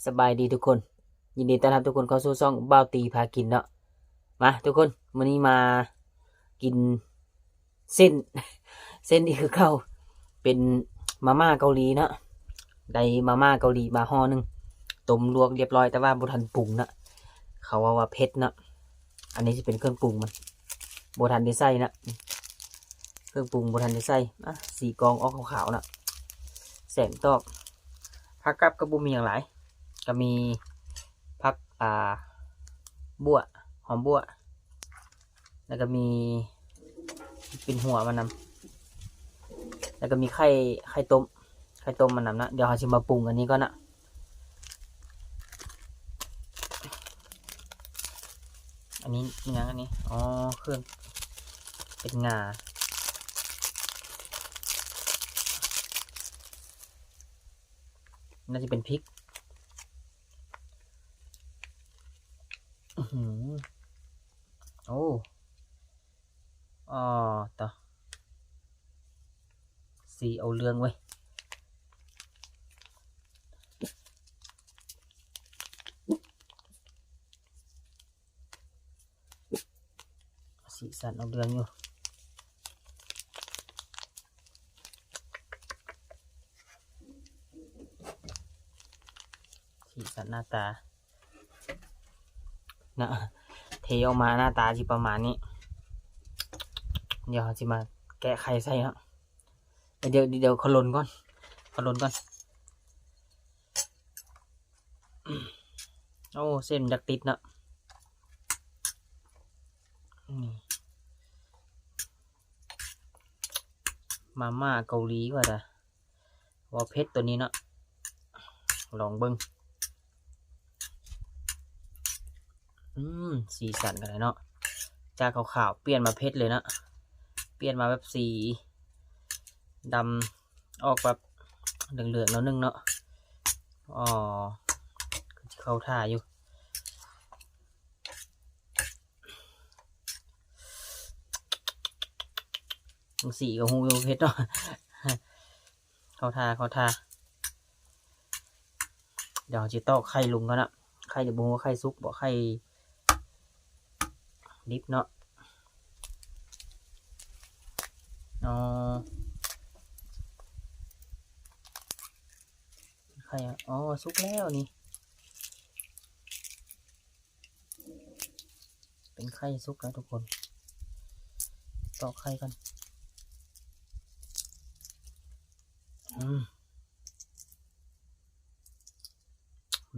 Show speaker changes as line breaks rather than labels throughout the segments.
สบายดีทุกคนยินดีต้อนรับทุกคนเข้าสู่ช่องบ่าวตีพากินเนาะมาทุกคนวันนี้มากินเส้น เส้นนี่คือข้าวเป็นมาม่าเกาหลีเนาะได้มาม่าเกาหลีมาห่อหนึ่งต้มลวกเรียบร้อยแต่ว่าบ่ทันปรุงนะเขาว่าเผ็ดเนาะอันนี้จะเป็นเครื่องปรุงมันบ่ทันได้ใส่นะเครื่องปรุงบ่ทันได้ใส่สีกองออกขาวๆนะแสงตอกผักกับกระบุมมีอย่างไรก็มีผักบัวหอมบัวแล้วก็มีเป็นหัวมันนำแล้วก็มีไข่ต้มมันนำนะเดี๋ยวเราจะมาปรุงอันนี้ก่อนนะอันนี้มีอย่างอันนี้อ๋อเครื่องเป็นงาน่าจะเป็นพริกโอ้อ๋อต่อสีเอาเรื่องไว้สีสันเอาเรื่องอยู่สีสันหน้าตานะเทออกมาหน้าตาจะประมาณนี้เดี๋ยวจะมาแกะไข่ใส่ครับเดี๋ยวเขาลนก่อนโอ้เส้นดักติดนะมาม่าเกาหลีว่าจ้ะว่าเผ็ดตัวนี้เนาะลองเบิ้งสีสันกันเลยเนาะจากขาวๆเปลี่ยนมาเผ็ดเลยนะเปลี่ยนมาแบบสีดำออกแบบเหลืองๆแล้วนึงเนาะอ๋อเข้าท่าอยู่สีกับหูเพชรเนาะเข้าท่าเดี๋ยวจะตอกไข่ลุงกันนะไข่จะบูว่าไข่ซุกบอกไข่ดิบเนาะอ๋อไข่อ๋อซุกแล้วนี่เป็นไข่ซุกแล้วทุกคนตอกไข่กัน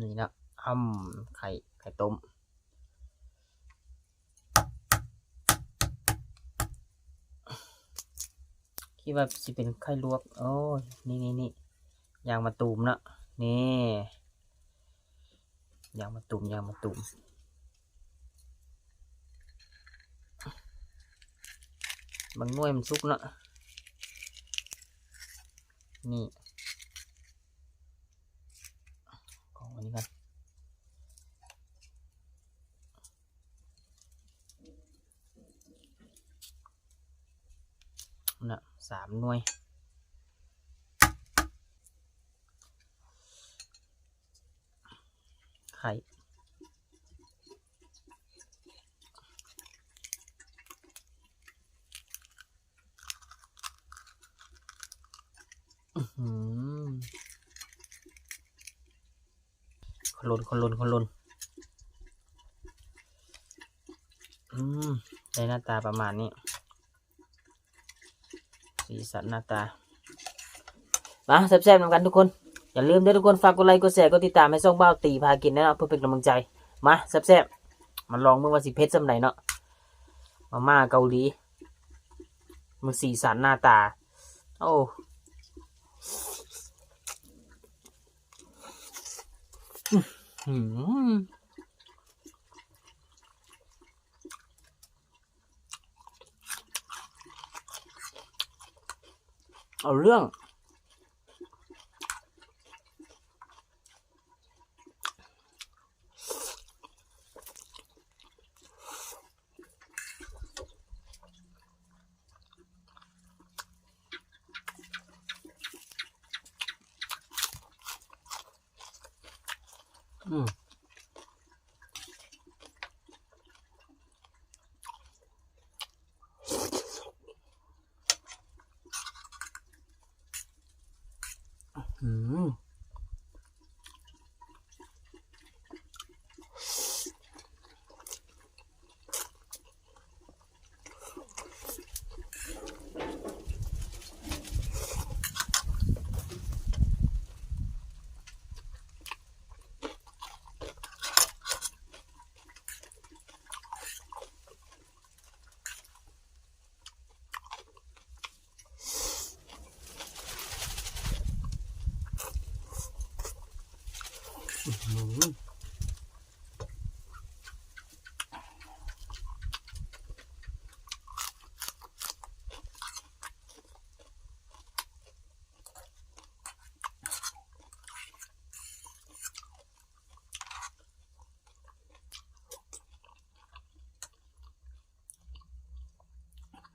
นี่นะไข่ต้มคิดว่าจะเป็นไข่ลวกโอ้ยนี่ยางมะตูมนะนี่ยางมะตูมบางหน่วยมันซุกเนาะนี่ของอันนี้กันนะ3 หน่วยไข่คนลนได้หน้าตาประมาณนี้สีสันหน้าตามาแซ่บๆเหมือนกันทุกคนอย่าลืมด้วยทุกคนฝากกดไลค์กดแชร์กดติดตามให้ช่องบ่าวตีพากินนะเพื่อเป็นกำลังใจมาแซ่บๆมันลองเมื่อวันสิเพชรสำไหนเนาะมาม่าเกาหลีมันสีสันหน้าตาโอ้เอาเรื่อง อืมอืม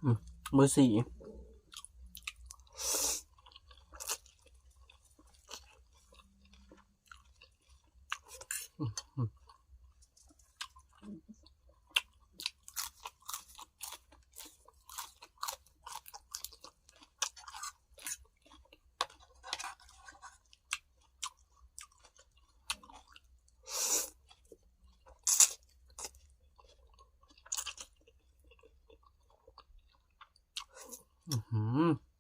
อืมมือสี่อืม